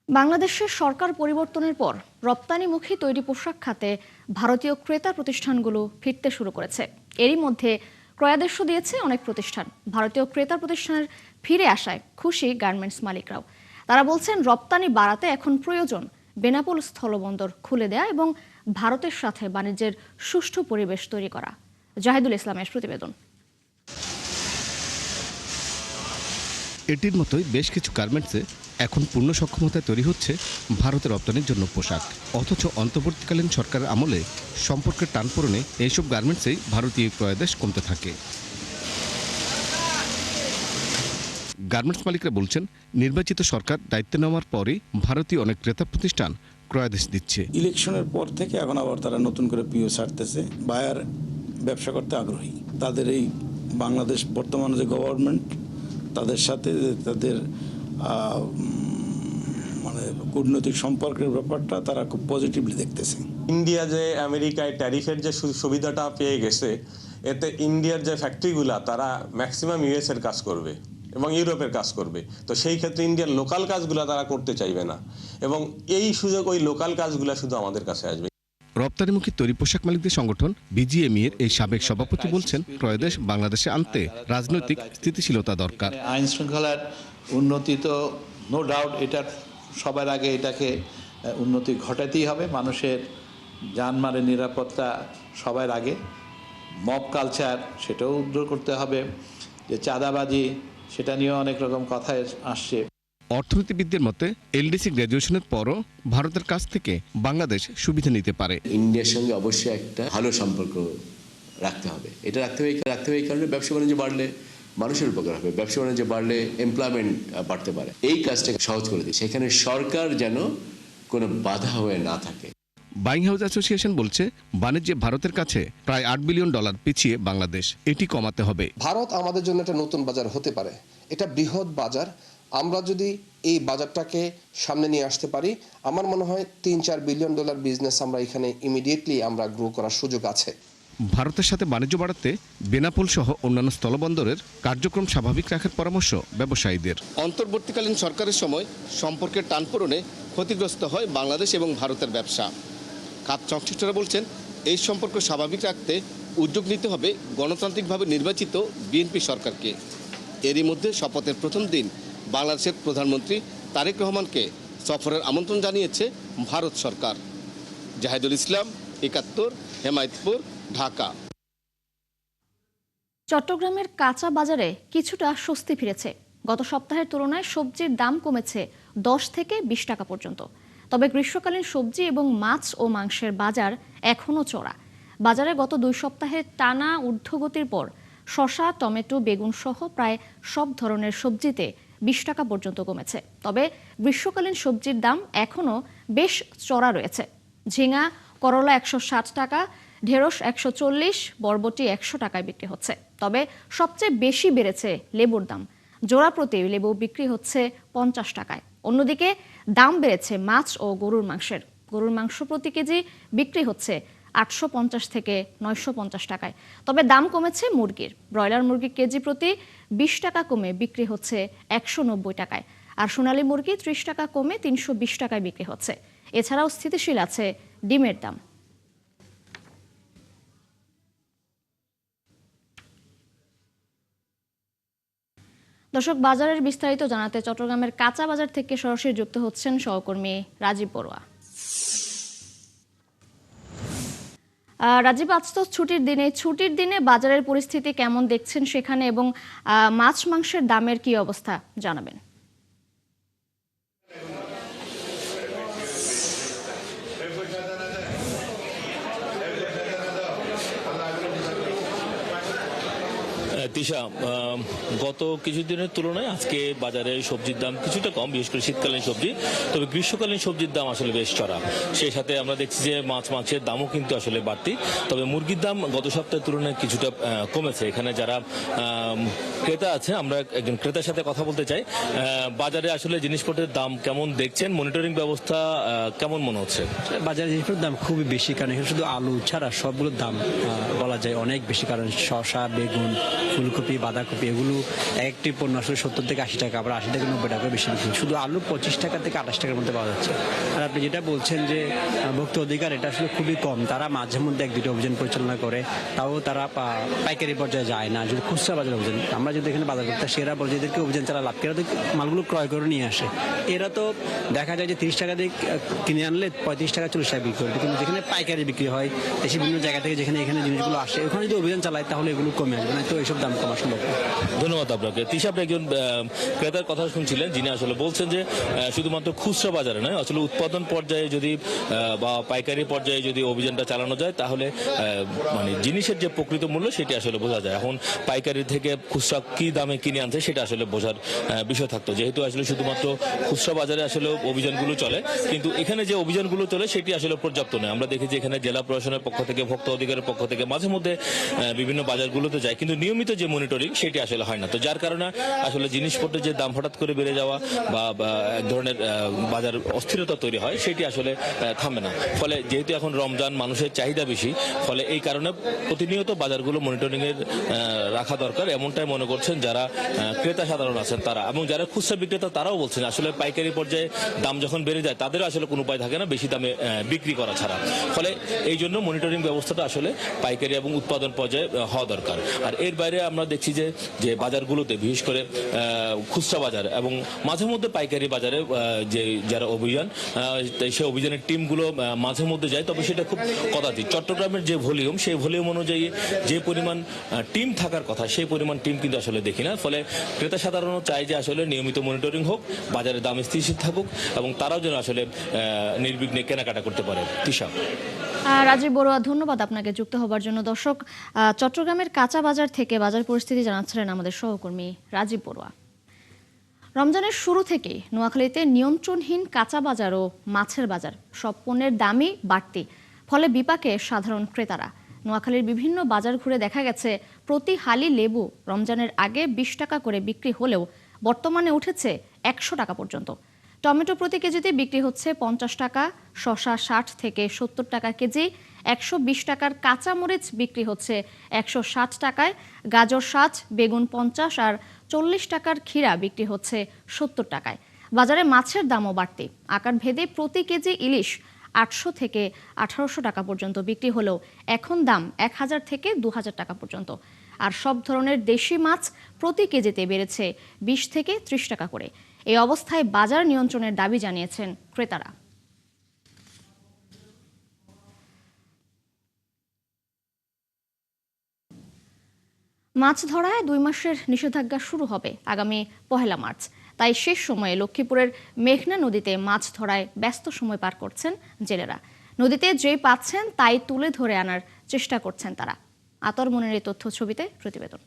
বাংলাদেশের সরকার পরিবর্তনের পর রপ্তানিমুখী তৈরি পোশাক খাতে ভারতীয় ক্রেতা প্রতিষ্ঠানগুলো ফিরতে শুরু করেছে। এরই মধ্যে ক্রয়াদেশও দিয়েছে অনেক প্রতিষ্ঠান। ভারতীয় ক্রেতা প্রতিষ্ঠানের ফিরে আসায় খুশি গার্মেন্টস মালিকরাও। তারা বলছেন, রপ্তানি বাড়াতে এখন প্রয়োজন বেনাপোল স্থলবন্দর খুলে দেয়া এবং ভারতের সাথে বাণিজ্যের সুষ্ঠু পরিবেশ তৈরি করা। জাহিদুল ইসলামের প্রতিবেদন। এটির মতোই বেশ কিছু গার্মেন্টসে এখন পূর্ণ সক্ষমতায় তৈরি হচ্ছে ভারতে রপ্তানির জন্য পোশাক। অথচ অন্তর্বর্তীকালীন সরকারের আমলে সম্পর্কের টানপূরণে এইসব গার্মেন্টসেই ভারতীয় ক্রয়াদেশ কমতে থাকে। গার্মেন্টস মালিকরা বলছেন, নির্বাচিত সরকার দায়িত্ব নেওয়ার পরই ভারতীয় অনেক ক্রেতা প্রতিষ্ঠান ক্রয়াদেশ দিচ্ছে। ইলেকশনের পর থেকে এখন আবার তারা নতুন করে পিও ছাড়তেছে, বায়ার ব্যবসা করতে আগ্রহী। তাদের এই বাংলাদেশ বর্তমানে যে গভর্নমেন্ট, তাদের সাথে তাদের মানে কূটনৈতিক সম্পর্কের ব্যাপারটা তারা খুব পজিটিভলি দেখতেছে। ইন্ডিয়া যে আমেরিকায় ট্যারিফের যে সুবিধাটা পেয়ে গেছে, এতে ইন্ডিয়ার যে ফ্যাক্টরিগুলা তারা ম্যাক্সিমাম ইউএস এর কাজ করবে এবং ইউরোপের কাজ করবে। তো সেই ক্ষেত্রে ইন্ডিয়ার লোকাল কাজগুলা তারা করতে চাইবে না, এবং এই সুযোগ ওই লোকাল কাজগুলা শুধু আমাদের কাছে আসবে। রপ্তানিমুখী তৈরি পোশাক মালিকদের সংগঠন বিজিএমই এর এই সাবেক সভাপতি বলছেন, ক্রয়াদেশ বাংলাদেশে আনতে রাজনৈতিক স্থিতিশীলতা দরকার। আইন শৃঙ্খলার উন্নতি তো নো ডাউট, এটার সবার আগে এটাকে উন্নতি ঘটাতেই হবে। মানুষের জানমালের নিরাপত্তা সবার আগে। মব কালচার সেটাও উদ্ধার করতে হবে। যে চাঁদাবাজি, সেটা নিয়েও অনেক রকম কথা আসছে। অর্থনীতিবিদদের মতে এলডিসি গ্র্যাজুয়েশনের পরও ভারতের কাছ থেকে বাংলাদেশ সুবিধা নিতে পারে। ইন্ডিয়ার সঙ্গে অবশ্যই একটা ভালো সম্পর্ক রাখতে হবে। এটা রাখতে হবে এই কারণে ব্যবসা বাণিজ্য বাড়লে মানুষের উপকার হবে, ব্যবসা বাণিজ্য বাড়লে এমপ্লয়মেন্ট বাড়তে পারে। এই কাজটাকে সহজ করে দিই, সেখানে সরকার যেন কোনো বাধা হয়ে না থাকে। বাইং হাউস অ্যাসোসিয়েশন বলছে, বাণিজ্যে ভারতের কাছে প্রায় $8 বিলিয়ন পিছিয়ে বাংলাদেশ। এটি কমাতে হবে। ভারত আমাদের জন্য একটা নতুন বাজার হতে পারে, এটা বৃহৎ বাজার। আমরা যদি এই বাজারটাকে সামনে নিয়ে আসতে পারি, আমার মনে হয় $3-4 বিলিয়ন বিজনেস আমরা এখানে ইমিডিয়েটলি আমরা গ্রো করার সুযোগ আছে। ভারতের সাথে বাণিজ্য বাড়াতে বেনাপোল সহ অন্যান্য স্থলবন্দরের কার্যক্রম স্বাভাবিক রাখার পরামর্শ ব্যবসায়ীদের। অন্তর্বর্তীকালীন সরকারের সময় সম্পর্কের টানপূরণে ক্ষতিগ্রস্ত হয় বাংলাদেশ এবং ভারতের ব্যবসা। খাত সংশ্লিষ্টরা বলছেন, এই সম্পর্ক স্বাভাবিক রাখতে উদ্যোগ নিতে হবে গণতান্ত্রিকভাবে নির্বাচিত বিএনপি সরকারকে। এরই মধ্যে শপথের প্রথম দিন বাংলাদেশের প্রধানমন্ত্রী তারেক রহমানকে সফরের আমন্ত্রণ জানিয়েছে ভারত সরকার। জাহিদুল ইসলাম, ৭১, হেমায়তপুর, ঢাকা। চট্টগ্রামের কাঁচা বাজারে কিছুটা স্বস্তি ফিরেছে। গত সপ্তাহের তুলনায় সবজির দাম কমেছে 10 থেকে 20 টাকা পর্যন্ত। তবে গ্রীষ্মকালীন সবজি এবং মাছ ও মাংসের বাজার এখনও চড়া। বাজারে গত 2 সপ্তাহের টানা ঊর্ধ্বগতির পর শসা, টমেটো, বেগুন সহ প্রায় সব ধরনের সবজিতে 20 টাকা পর্যন্ত কমেছে। তবে গ্রীষ্মকালীন সবজির দাম এখনও বেশ চড়া রয়েছে। ঝিঙা, করলা 160 টাকা, ঢেঁড়স 140, বরবটি 100 টাকায় বিক্রি হচ্ছে। তবে সবচেয়ে বেশি বেড়েছে লেবুর দাম। জোড়া প্রতি লেবু বিক্রি হচ্ছে 50 টাকায়। অন্যদিকে দাম বেড়েছে মাছ ও গরুর মাংসের। গরুর মাংস প্রতি কেজি বিক্রি হচ্ছে 850 থেকে 950 টাকায়। তবে দাম কমেছে মুরগির। ব্রয়লার মুরগি কেজি প্রতি 20 টাকা কমে বিক্রি হচ্ছে 190 টাকায়। আর সোনালী মুরগি 30 টাকা কমে 320 টাকায় বিক্রি হচ্ছে। এছাড়াও স্থিতিশীল আছে ডিমের দাম। দর্শক, বাজারের বিস্তারিত জানাতে চট্টগ্রামের কাঁচা বাজার থেকে সরাসরি যুক্ত হচ্ছেন সহকর্মী রাজীব বড়ুয়া। রাজীব, আজ তো ছুটির দিনে বাজারের পরিস্থিতি কেমন দেখছেন সেখানে, এবং মাছ মাংসের দামের কি অবস্থা জানাবেন? তিশা, গত কিছুদিনের তুলনায় আজকে বাজারে সবজির দাম কিছুটা কম, বিশেষ করে শীতকালীন সবজি। তবে গ্রীষ্মকালীন সবজির দাম আসলে বেশ চড়া। সেই সাথে আমরা দেখছি যে মাছের দামও কিন্তু আসলে বাড়তি। তবে মুরগির দাম গত সপ্তাহের তুলনায় কিছুটা কমেছে। এখানে যারা ক্রেতা আছে, আমরা একজন ক্রেতার সাথে কথা বলতে চাই। বাজারে আসলে জিনিসপত্রের দাম কেমন দেখছেন? মনিটরিং ব্যবস্থা কেমন মনে হচ্ছে? বাজারে জিনিসপত্রের দাম খুবই বেশি, কারণ এখানে শুধু আলু ছাড়া সবগুলোর দাম বলা যায় অনেক বেশি। কারণ শসা, বেগুন, ফুলকপি, বাঁধাকপি এগুলো একটি পণ্য আসলে 70 থেকে 80 টাকা, আবার 80 থেকে 90 টাকা বেশি বিক্রি। শুধু আলু 25 টাকা থেকে 28 টাকার মধ্যে পাওয়া যাচ্ছে। আর আপনি যেটা বলছেন যে ভোক্তা অধিকার, এটা আসলে খুবই কম। তারা মাঝে মধ্যে 1-2টি অভিযান পরিচালনা করে, তাও তারা পাইকারি পর্যায়ে যায় না। যদি খুচরা বাজার অভিযান, আমরা যদি এখানে বাজার করতে সেরা বলে এদেরকে অভিযান চালা লাভ, এরা তো মালগুলো ক্রয় করে নিয়ে আসে। এরা তো দেখা যায় যে 30 টাকা দিয়ে কিনে আনলে 35 টাকা 40 টাকা বিক্রি করে, কিন্তু যেখানে পাইকারি বিক্রি হয় দেশে বিভিন্ন জায়গা থেকে, যেখানে এখানে জিনিসগুলো আসে, ওখানে যদি অভিযান চালায় তাহলে এগুলো কমে আসবে না, তো এইসব দাম কমা সম্ভব। ধন্যবাদ আপনাকে। তিশা, আপনি একজন ক্রেতার কথা শুনছিলেন যিনি আসলে বলছেন যে শুধুমাত্র খুচরা বাজারে নয়, আসলে উৎপাদন পর্যায়ে যদি বা পাইকারি পর্যায়ে যদি অভিযানটা চালানো যায় তাহলে মানে জিনিসের যে প্রকৃত মূল্য সেটি আসলে বোঝা যায়। এখন পাইকারি থেকে খুচরা কি দামে কিনে আনছে সেটা আসলে বোঝার বিষয় থাকতো, যেহেতু আসলে শুধুমাত্র খুচরা বাজারে আসলে অভিযানগুলো চলে, কিন্তু এখানে যে অভিযানগুলো চলে সেটি আসলে পর্যাপ্ত নয়। আমরা দেখি যে এখানে জেলা প্রশাসনের পক্ষ থেকে, ভোক্তা অধিকারের পক্ষ থেকে মাঝে মধ্যে বিভিন্ন বাজারগুলোতে যায়, কিন্তু নিয়মিত যে মনিটরিং সেটি আসলে হয় না। তো যার কারণে আসলে জিনিসপত্রের যে দাম হঠাৎ করে বেড়ে যাওয়া বা এক ধরনের বাজার অস্থিরতা তৈরি হয় সেটি আসলে থামে না। ফলে যেহেতু এখন রমজান, মানুষের চাহিদা বেশি, ফলে এই কারণে প্রতিনিয়ত বাজারগুলো মনিটরিং এর রাখা দরকার, এমনটাই মনে করছেন যারা ক্রেতা সাধারণ আছেন তারা। এবং যারা খুচরা বিক্রেতা তারাও বলছেন আসলে পাইকারি পর্যায়ে দাম যখন বেড়ে যায় তাদেরও আসলে কোনো উপায় থাকে না বেশি দামে বিক্রি করা ছাড়া। ফলে এই জন্য মনিটরিং ব্যবস্থাটা আসলে পাইকারি এবং উৎপাদন পর্যায়ে হওয়া দরকার। আর এর বাইরে আমরা দেখছি যে বাজারগুলোতে, বিশেষ করে খুচরা বাজার এবং মাঝে মধ্যে পাইকারি বাজারে যে যারা অভিযান, সেই অভিযানের টিমগুলো মাঝে মধ্যে যায়, তবে সেটা খুব কদাচিৎ। চট্টগ্রামের যে ভলিউম, সেই ভলিউম অনুযায়ী যে পরিমাণ টিম থাকার কথা সেই পরিমাণ টিম কিন্তু আসলে দেখি না। ফলে ক্রেতা সাধারণও চায় যে আসলে নিয়মিত মনিটরিং হোক, বাজারের দাম স্থিতিশীল থাকুক এবং তারাও যেন আসলে নির্বিঘ্নে কেনাকাটা করতে পারে। তিশা। রাজীব বড়ুয়া, ধন্যবাদ আপনাকে যুক্ত হবার জন্য। দর্শক, চট্টগ্রামের কাঁচা বাজার থেকে বাজার পরিস্থিতি জানাচ্ছিলেন আমাদের সহকর্মী রাজীব বড়ুয়া। রমজানের শুরু থেকে নোয়াখালীতে নিয়ন্ত্রণহীন কাঁচা বাজার ও মাছের বাজার, সব পণ্যের দামই বাড়তি, ফলে বিপাকে সাধারণ ক্রেতারা। নোয়াখালীর বিভিন্ন বাজার ঘুরে দেখা গেছে প্রতি হালি লেবু রমজানের আগে 20 টাকা করে বিক্রি হলেও বর্তমানে উঠেছে 100 টাকা পর্যন্ত। টমেটো প্রতি কেজিতে বিক্রি হচ্ছে 50 টাকা, শসা 60 থেকে 70 টাকা কেজি, 120 টাকার কাঁচা মরিচ বিক্রি হচ্ছে 160 টাকায়, গাজর 60, বেগুন 50 আর 40 টাকার ক্ষীরা বিক্রি হচ্ছে 70 টাকায়। বাজারে মাছের দামও বাড়তি, আকার ভেদে প্রতি কেজি ইলিশ 800 থেকে 1800 টাকা পর্যন্ত বিক্রি হলেও এখন দাম 1000 থেকে 2000 টাকা পর্যন্ত। আর সব ধরনের দেশি মাছ প্রতি কেজিতে বেড়েছে 20 থেকে 30 টাকা করে। এই অবস্থায় বাজার নিয়ন্ত্রণের দাবি জানিয়েছেন ক্রেতারা। মাছ ধরায় 2 মাসের নিষেধাজ্ঞা শুরু হবে আগামী 1 মার্চ। তাই শেষ সময়ে লক্ষ্মীপুরের মেঘনা নদীতে মাছ ধরায় ব্যস্ত সময় পার করছেন জেলেরা। নদীতে যে পাচ্ছেন তাই তুলে ধরে আনার চেষ্টা করছেন তারা। আতর মনের এই তথ্য ছবিতে প্রতিবেদন।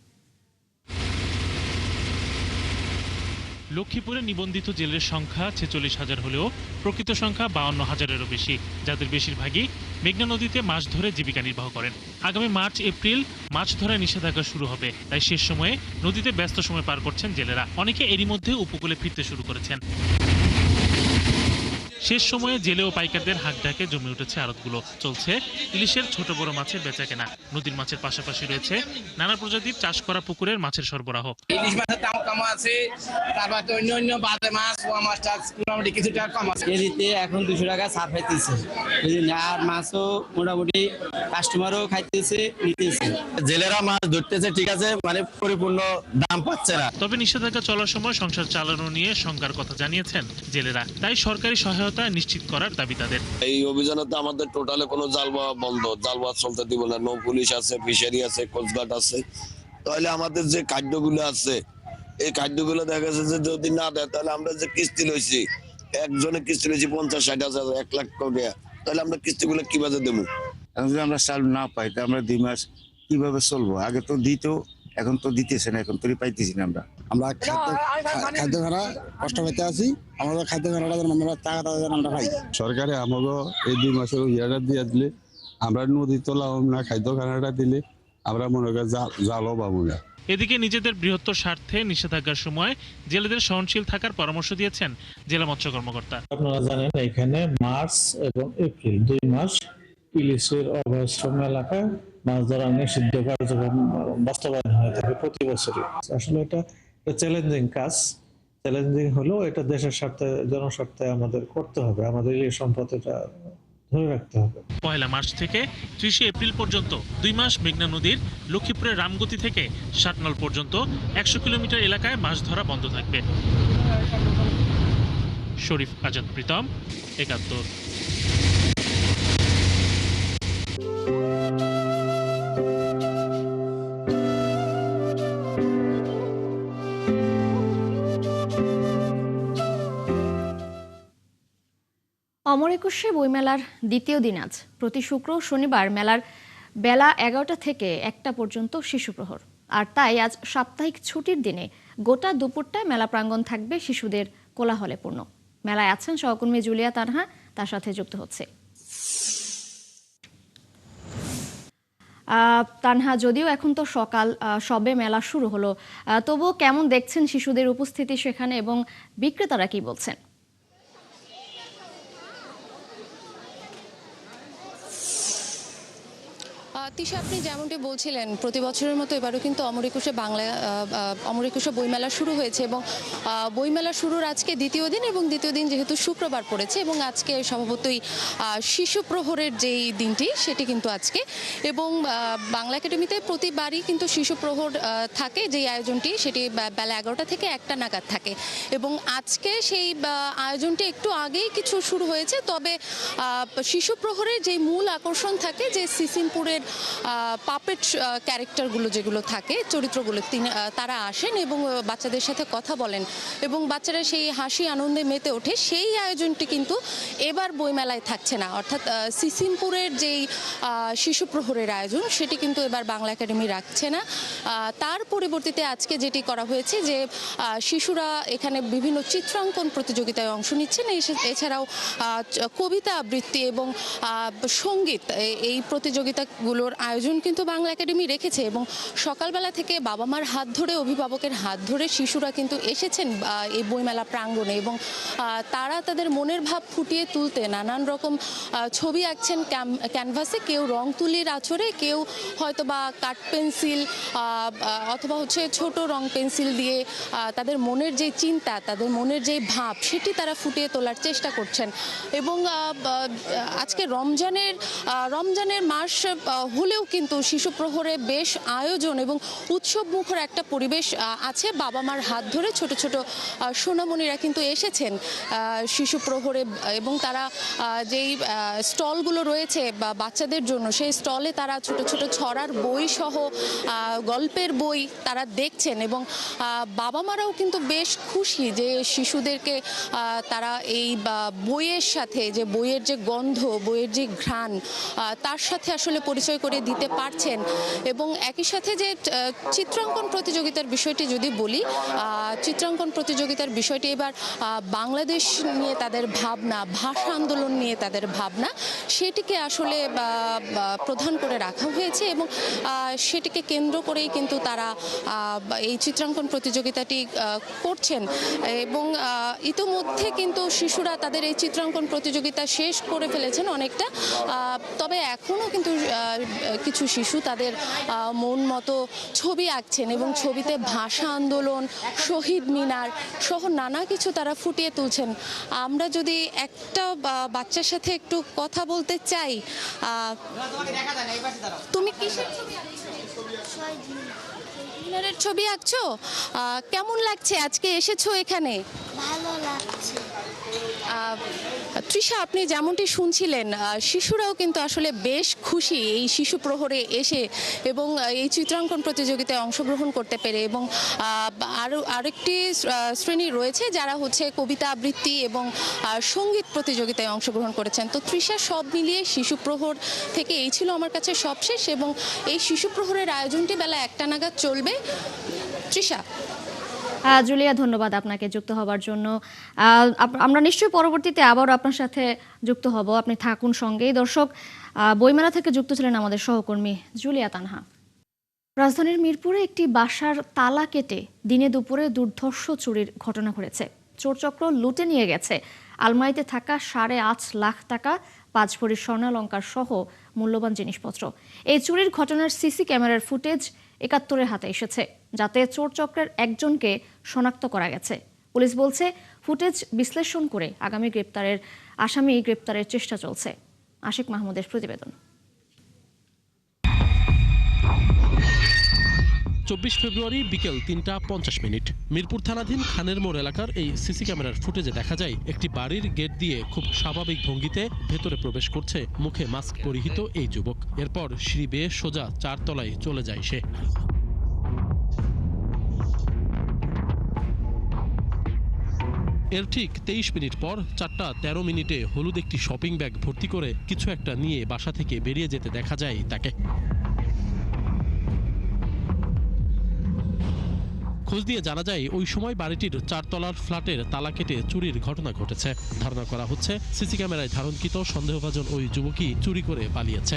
লক্ষ্মীপুরে নিবন্ধিত জেলের সংখ্যা 46,000 হলেও প্রকৃত সংখ্যা 52,000-এরও বেশি, যাদের বেশিরভাগই মেঘনা নদীতে মাছ ধরে জীবিকা নির্বাহ করেন। আগামী মার্চ এপ্রিল মাছ ধরায় নিষেধাজ্ঞা শুরু হবে, তাই শেষ সময়ে নদীতে ব্যস্ত সময় পার করছেন জেলেরা। অনেকে এরই মধ্যে উপকূলে ফিরতে শুরু করেছেন। শেষ সময়ে জেলে ও পাইকারদের হাঁকডাকে জমে উঠেছে আড়তগুলো। চলছে ইলিশের ছোট বড় মাছের বেচাকেনা। নদীর মাছের পাশাপাশি রয়েছে নানা প্রজাতির চাষ করা পুকুরের মাছের সরবরাহ। ইলিশ মাছের দাম কম আছে, তারপর তো অন্য বাদে মাছ, পোয়া মাছটা মোটামুটি কিছুটা কম আছে। কেজিতে এখন 200 টাকা ছাড় পাইতেছে, আর মাছও মোটামুটি কাস্টমারও খাইতেছে, নিতেছে। জেলেরা মাছ ধরতেছে ঠিক আছে, মানে পরিপূর্ণ দাম পাচ্ছে না। তবে নিষেধাজ্ঞা চলার সময় সংসার চালানো নিয়ে শঙ্কার কথা জানিয়েছেন জেলেরা, তাই সরকারি সহায়তা নিশ্চিত করার দাবি তাদের। এই অভিযানে তো আমাদের টোটালে কোনো জালবা বন্ধ, জালবা চলতে দিব না। নৌ পুলিশ আছে, ফিশারি আছে, কোস্টগার্ড আছে। তাহলে আমাদের যে খাদ্যগুলো আছে, এই খাদ্যগুলো দেখা যাচ্ছে যে যদি না দেয় তাহলে আমরা যে কিস্তি লইছি, একজনে কিস্তি লইছি 50-60 হাজার, 1 লাখ টাকা, তাহলে আমরা কিস্তিগুলো কিভাবে দেবো? এখন যদি আমরা চাল না পাই তা আমরা 2 মাস কিভাবে চলবো? আগে তো দিত, এখন তো দিতেছে না, এখন তো পাইতেছি না। আমরা খাদ্য ভাড়া কষ্ট পাইতে আছি, আমাদের খাদ্য ভাড়াটা আমরা টাকা আমরা পাই। সরকারে আমাকে এই 2 মাসের ইয়াটা দিয়ে দিলে আমরা নদী তোলা না, খাদ্য খানাটা দিলে আমরা মনে করি জালও পাবো না। এদিকে নিজেদের বৃহত্তর স্বার্থে নিষেধাজ্ঞার সময় জেলেদের সহনশীল থাকার পরামর্শ দিয়েছেন জেলা মৎস্য কর্মকর্তা। আপনারা জানেন এখানে মার্চ এবং এপ্রিল 2 মাস ইলিশের অভয়াশ্রম এলাকায় মাছ ধরা নিষিদ্ধ কার্যক্রম বাস্তবায়ন হয়ে থাকে প্রতি বছরই। আসলে এটা চ্যালেঞ্জিং কাজ, চ্যালেঞ্জিং হলেও এটা দেশের স্বার্থে, জনস্বার্থে আমাদের করতে হবে, আমাদের ইলিশ সম্পদ এটা ধরে রাখতে হবে। 1 মার্চ থেকে 30 এপ্রিল পর্যন্ত 2 মাস মেঘনা নদীর লক্ষ্মীপুরের রামগতি থেকে সাতনল পর্যন্ত 100 কিলোমিটার এলাকায় মাছ ধরা বন্ধ থাকবে। শরীফ আজাদ প্রীতম, 71। অমর একুশে বইমেলার দ্বিতীয় দিন আজ। প্রতি শুক্র শনিবার মেলার বেলা 11টা থেকে 1টা পর্যন্ত শিশু প্রহর, আর তাই আজ সাপ্তাহিক ছুটির দিনে গোটা দুপুরটায় মেলা প্রাঙ্গণ থাকবে শিশুদের কোলাহলে পূর্ণ। মেলায় আছেন সহকর্মী জুলিয়া তানহা, তার সাথে যুক্ত হচ্ছে। তানহা, যদিও এখন তো সকাল, সবে মেলা শুরু হলো, তবুও কেমন দেখছেন শিশুদের উপস্থিতি সেখানে এবং বিক্রেতারা কি বলছেন? তিশা, আপনি যেমনটি বলছিলেন প্রতি বছরের মতো এবারও কিন্তু অমর একুশে বইমেলা শুরু হয়েছে এবং বইমেলা শুরুর আজকে দ্বিতীয় দিন, এবং দ্বিতীয় দিন যেহেতু শুক্রবার পড়েছে এবং আজকে স্বভাবতই শিশু প্রহরের যেই দিনটি সেটি কিন্তু আজকে, এবং বাংলা একাডেমিতে প্রতিবারই কিন্তু শিশু প্রহর থাকে, যেই আয়োজনটি সেটি বেলা 11টা থেকে 1টা নাগাদ থাকে, এবং আজকে সেই আয়োজনটি একটু আগেই কিছু শুরু হয়েছে। তবে শিশু প্রহরের যেই মূল আকর্ষণ থাকে, যে সিসিমপুরের পাপেট ক্যারেক্টারগুলো যেগুলো থাকে, চরিত্রগুলো, তারা আসেন এবং বাচ্চাদের সাথে কথা বলেন এবং বাচ্চারা সেই হাসি আনন্দে মেতে ওঠে। সেই আয়োজনটি কিন্তু এবার বইমেলায় থাকছে না, অর্থাৎ সিসিমপুরের যেই শিশু প্রহরের আয়োজন সেটি কিন্তু এবার বাংলা একাডেমি রাখছে না। তার পরিবর্তিতে আজকে যেটি করা হয়েছে, যে শিশুরা এখানে বিভিন্ন চিত্রাঙ্কন প্রতিযোগিতায় অংশ নিচ্ছেন, এছাড়াও কবিতা আবৃত্তি এবং সঙ্গীত, এই প্রতিযোগিতাগুলোর আয়োজন কিন্তু বাংলা একাডেমি রেখেছে। এবং সকালবেলা থেকে বাবা মার হাত ধরে, অভিভাবকের হাত ধরে শিশুরা কিন্তু এসেছেন এই বইমেলা প্রাঙ্গণে, এবং তারা তাদের মনের ভাব ফুটিয়ে তুলতে নানান রকম ছবি আঁকছেন ক্যানভাসে, কেউ রং তুলির আঁচড়ে, কেউ হয়তো বা কাঠ পেন্সিল অথবা ছোট রং পেন্সিল দিয়ে তাদের মনের যে চিন্তা, তাদের মনের যে ভাব, সেটি তারা ফুটিয়ে তোলার চেষ্টা করছেন। এবং আজকে রমজানের মাস হলেও কিন্তু শিশু প্রহরে বেশ আয়োজন এবং উৎসব মুখর একটা পরিবেশ আছে। বাবা মার হাত ধরে ছোট ছোট সোনামণিরা কিন্তু এসেছেন শিশু প্রহরে, এবং তারা যেই স্টলগুলো রয়েছে বাচ্চাদের জন্য, সেই স্টলে তারা ছোট ছোট ছড়ার বই সহ গল্পের বই তারা দেখছেন, এবং বাবা মারাও কিন্তু বেশ খুশি যে শিশুদেরকে তারা এই বইয়ের সাথে, যে বইয়ের যে গন্ধ, বইয়ের যে ঘ্রাণ, তার সাথে আসলে পরিচয় করে দিতে পারছেন। এবং একই সাথে যে চিত্রাঙ্কন প্রতিযোগিতার বিষয়টি যদি বলি, চিত্রাঙ্কন প্রতিযোগিতার বিষয়টি এবার বাংলাদেশ নিয়ে তাদের ভাবনা, ভাষা আন্দোলন নিয়ে তাদের ভাবনা, সেটিকে আসলে প্রধান করে রাখা হয়েছে, এবং সেটিকে কেন্দ্র করেই কিন্তু তারা এই চিত্রাঙ্কন প্রতিযোগিতাটি করছেন। এবং ইতোমধ্যে কিন্তু শিশুরা তাদের এই চিত্রাঙ্কন প্রতিযোগিতা শেষ করে ফেলেছেন অনেকটা, তবে এখনও কিন্তু কিছু শিশু তাদের মন মতো ছবি আঁকছেন, এবং ছবিতে ভাষা আন্দোলন, শহীদ মিনার সহ নানা কিছু তারা ফুটিয়ে তুলছেন। আমরা যদি একটা বাচ্চার সাথে একটু কথা বলতে চাই, তুমি কিসের ছবি আঁকছো? কেমন লাগছে আজকে এসেছো এখানে? ভালো লাগছে। তৃষা, আপনি যেমনটি শুনছিলেন, শিশুরাও কিন্তু আসলে বেশ খুশি এই শিশু প্রহরে এসে এবং এই চিত্রাঙ্কন প্রতিযোগিতায় অংশগ্রহণ করতে পেরে। এবং আরেকটি শ্রেণী রয়েছে যারা কবিতা আবৃত্তি এবং সঙ্গীত প্রতিযোগিতায় অংশগ্রহণ করেছেন। তো তৃষা, সব মিলিয়ে শিশু প্রহর থেকে এই ছিল আমার কাছে সবশেষ, এবং এই শিশু প্রহরের আয়োজনটি বেলা 1টা নাগাদ চলবে। তৃষা। জুলিয়া, ধন্যবাদ আপনাকে যুক্ত হবার জন্য। আমরা নিশ্চয়ই পরবর্তীতে আবার আপনার সাথে যুক্ত হব, আপনি থাকুন সঙ্গেই। দর্শক, বইমেলা থেকে যুক্ত ছিলেন আমাদের সহকর্মী জুলিয়া তানহা। রাজধানীর মিরপুরে একটি বাসার তালা কেটে দিনে দুপুরে দুর্ধর্ষ চুরির ঘটনা ঘটেছে। চোরচক্র লুটে নিয়ে গেছে আলমারিতে থাকা 8.5 লাখ টাকা, 5 ভরি স্বর্ণালংকার সহ মূল্যবান জিনিসপত্র। এই চুরির ঘটনার সিসি ক্যামেরার ফুটেজ ৭১-এর হাতে এসেছে, যাতে চোর চক্রের একজনকে শনাক্ত করা গেছে। পুলিশ বলছে ফুটেজ বিশ্লেষণ করে আসামি গ্রেপ্তারের চেষ্টা চলছে। আশিক মাহমুদের প্রতিবেদন। ২৪ ফেব্রুয়ারি বিকেল ৩টা ৫০ মিরপুর থানাধীন খানের মোড় এলাকার এই সিসি ক্যামেরার ফুটেজে দেখা যায় একটি বাড়ির গেট দিয়ে খুব স্বাভাবিক ভঙ্গিতে ভেতরে প্রবেশ করছে মুখে মাস্ক পরিহিত এই যুবক। এরপর সিঁড়ি বেয়ে সোজা ৪ তলায় চলে যায় সে। এর ঠিক ২৩ মিনিট পর ৪টা ১৩ হলুদ একটি শপিং ব্যাগ ভর্তি করে কিছু একটা নিয়ে বাসা থেকে বেরিয়ে যেতে দেখা যায় তাকে। খোঁজ দিয়ে জানা যায় ওই সময় বাড়িটির ৪ তলার ফ্ল্যাটের তালা কেটে চুরির ঘটনা ঘটেছে। ধারণা করা হচ্ছে সিসি ক্যামেরায় ধারণকৃত সন্দেহভাজন ওই যুবকই চুরি করে পালিয়েছে।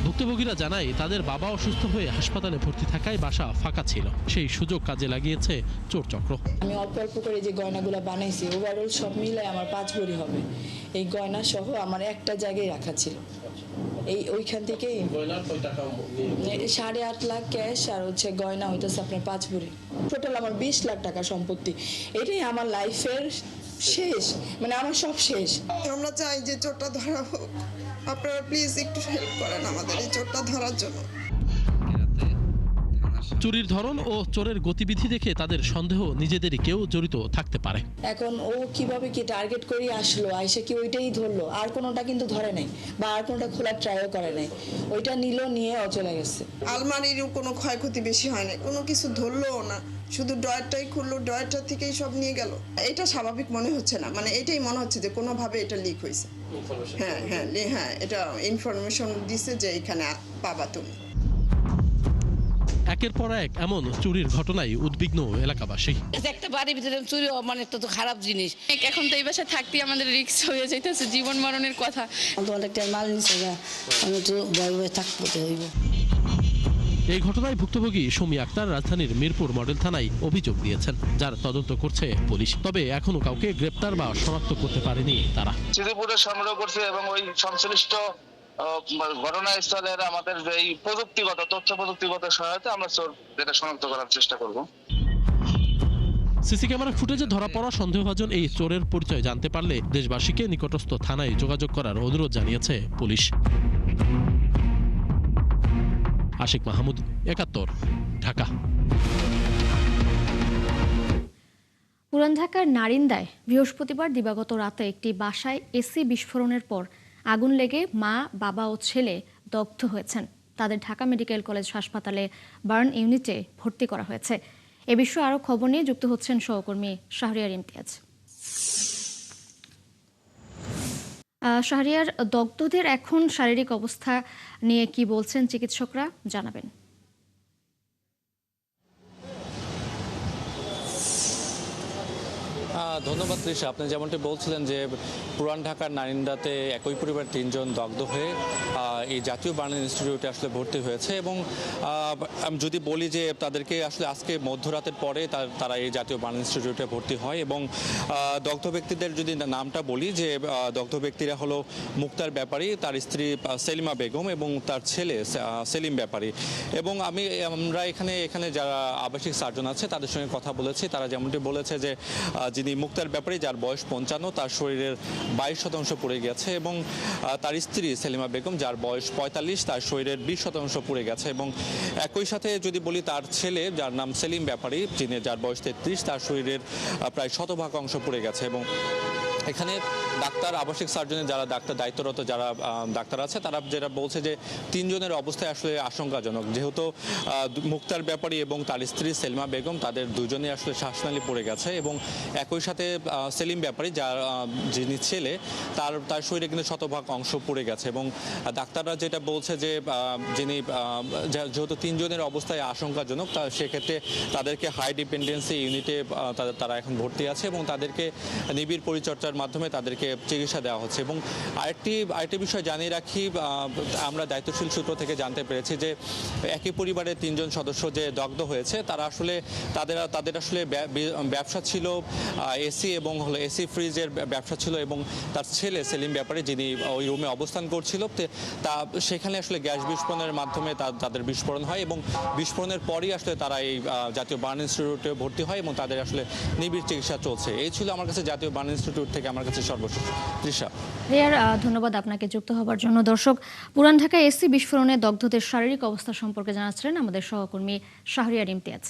ভুক্তভোগীরা জানায় তাদের বাবা অসুস্থ হয়ে হাসপাতালে ভর্তি থাকায় বাসা ফাঁকা ছিল, সেই সুযোগ কাজে লাগিয়েছে চোর চক্র। আমি অল্প অল্প করে যে গয়নাগুলো বানাইছি ওভারঅল সব মিলে আমার ৫ ভরি হবে। এই গয়না সহ আমার একটা জায়গায় রাখা ছিল। ওইখান থেকেই ৮.৫ লাখ ক্যাশ আর গয়না হইতেছে আপনার ৫ ভরি। টোটাল আমার ২০ লাখ টাকা সম্পত্তি। এটাই আমার লাইফের শেষ, মানে আমার সব শেষ। আমরা চাই যে চোরটা ধরা হোক। আপনারা প্লিজ একটু হেল্প করেন আমাদের এই চোরটা ধরার জন্য। চুরির ধরন ও চোরের গতিবিধি দেখে তাদের সন্দেহ নিজেদেরই কেউ জড়িত থাকতে পারে। এখন ও কিভাবে কি টার্গেট করে আসলো, আইসা কি ওইটাই ধরলো, আর কোনোটা কিন্তু ধরে নাই বা আর কোনোটা খোলার ট্রাইও করে নাই, ওইটা নিয়ে চলে গেছে। আলমারির কোনো ক্ষয়ক্ষতি বেশি হয় না, কোনো কিছু ধরলোও না, শুধু ড্রয়ারটাই খুললো, ড্রয়ারটা থেকেই সব নিয়ে গেল। এটা স্বাভাবিক মনে হচ্ছে না, মানে এটাই মনে হচ্ছে যে কোনোভাবে এটা লিক হয়েছে। হ্যাঁ এটা ইনফরমেশন দিছে যে এখানে পাবা তুমি। একের পর এক এমন চুরির ঘটনায় উদ্বিগ্ন এলাকাবাসী। একটা বাড়ির ভিতরে চুরি মানে তো খারাপ জিনিস। এখন তো এই বাসায় থাকতে আমাদের রিস্ক হয়ে যাইতেছে, জীবন মরণের কথা। মাল নিচ্ছে, আমি তো ভয় ভয় থাকতে হইব। এই ঘটনায় ভুক্তভোগী সুমি আক্তার রাজধানীর মিরপুর মডেল থানায় অভিযোগ দিয়েছেন, যার তদন্ত করছে পুলিশ। তবে এখনো কাউকে গ্রেপ্তার বা শনাক্ত করতে পারেনি তারা। চিঠিপুরে সংগ্রহ করছে এবং ওই সংশ্লিষ্ট ঘটনাস্থলের আমাদের এই তথ্য প্রযুক্তিগত সহায়তা আমরা যেটা শনাক্ত করার চেষ্টা করব। সিসি ক্যামেরা ফুটেজে ধরা পড়া সন্দেহভাজন এই চোরের পরিচয় জানতে পারলে দেশবাসীকে নিকটস্থ থানায় যোগাযোগ করার অনুরোধ জানিয়েছে পুলিশ। আশিক মাহমুদ, ৭১, ঢাকা। পুরান ঢাকার নারিন্দায় বৃহস্পতিবার দিবাগত রাতে একটি বাসায় এসি বিস্ফোরণের পর আগুন লেগে মা, বাবা ও ছেলে দগ্ধ হয়েছেন। তাদের ঢাকা মেডিকেল কলেজ হাসপাতালে বার্ন ইউনিটে ভর্তি করা হয়েছে। এ বিষয়ে আরও খবর নিয়ে যুক্ত হচ্ছেন সহকর্মী শাহরিয়ার ইমতিয়াজ। শাহরিয়ার, দগ্ধদের এখন শারীরিক অবস্থা নিয়ে কি বলছেন চিকিৎসকরা, জানাবেন। ধন্যবাদ তৃষা। আপনি যেমনটি বলছিলেন যে পুরান ঢাকার নারিন্দাতে একই পরিবার ৩ জন দগ্ধ হয়ে এই জাতীয় বার্ন ইনস্টিটিউটে আসলে ভর্তি হয়েছে। এবং আমি যদি বলি যে তাদেরকে আসলে আজকে মধ্যরাতের পরে তারা এই জাতীয় বার্ন ইনস্টিটিউটে ভর্তি হয়। এবং দগ্ধ ব্যক্তিদের যদি নামটা বলি, যে দগ্ধ ব্যক্তিরা হলো মুক্তার ব্যাপারী, তার স্ত্রী সেলিমা বেগম এবং তার ছেলে সেলিম ব্যাপারী। এবং আমরা এখানে যারা আবাসিক সার্জন আছে তাদের সঙ্গে কথা বলেছি। তারা যেমনটি বলেছে যে যিনি মুক্তার ব্যাপারী, যার বয়স ৫৫, তার শরীরের ২২% পুড়ে গেছে। এবং তার স্ত্রী সেলিমা বেগম, যার বয়স ৪৫, তার শরীরের ২০% পুড়ে গেছে। এবং একই সাথে যদি বলি তার ছেলে, যার নাম সেলিম ব্যাপারী, যার বয়স ৩৩, তার শরীরের প্রায় ১০০% অংশ পুড়ে গেছে। এবং এখানে ডাক্তার, আবাসিক সার্জনের যারা দায়িত্বরত যারা ডাক্তার আছে, তারা যেটা বলছে যে ৩ জনের অবস্থায় আসলে আশঙ্কাজনক, যেহেতু মুক্তার ব্যাপারী এবং তার স্ত্রী সেলিমা বেগম, তাদের দুজনেই আসলে শ্বাসনালী পড়ে গেছে। এবং একই সাথে সেলিম ব্যাপারী, যিনি ছেলে, তার শরীরে কিন্তু ১০০% অংশ পড়ে গেছে। এবং ডাক্তাররা যেটা বলছে যে যেহেতু ৩ জনের অবস্থায় আশঙ্কাজনক, সেক্ষেত্রে তাদেরকে হাই ডিপেন্ডেন্সি ইউনিটে তারা এখন ভর্তি আছে এবং তাদেরকে নিবিড় পরিচর্যার চিকিৎসার মাধ্যমে তাদেরকে চিকিৎসা দেওয়া হচ্ছে। এবং আরেকটি বিষয় জানিয়ে রাখি, আমরা দায়িত্বশীল সূত্র থেকে জানতে পেরেছি যে একই পরিবারের 3 জন সদস্য যে দগ্ধ হয়েছে তারা আসলে তাদের আসলে ব্যবসা ছিল এসি এবং হলো এসি ফ্রিজের ব্যবসা ছিল, এবং তার ছেলে সেলিম ব্যাপারে যিনি ওই রুমে অবস্থান করছিল তা সেখানে আসলে গ্যাস বিস্ফোরণের মাধ্যমে তাদের বিস্ফোরণ হয়, এবং বিস্ফোরণের পরই আসলে তারা এই জাতীয় বার্ন ইনস্টিটিউটে ভর্তি হয় এবং তাদের আসলে নিবিড় চিকিৎসা চলছে। এই ছিল আমার কাছে জাতীয় বার্ন ইনস্টিটিউট থেকে আমার কাছে সর্বশেষ। তৃষা, রিয়ার, ধন্যবাদ আপনাকে যুক্ত হবার জন্য। দর্শক, পুরান ঢাকায় এসি বিস্ফোরণে দগ্ধদের শারীরিক অবস্থা সম্পর্কে জানাচ্ছিলেন আমাদের সহকর্মী শাহরিয়ার ইমতিয়াজ।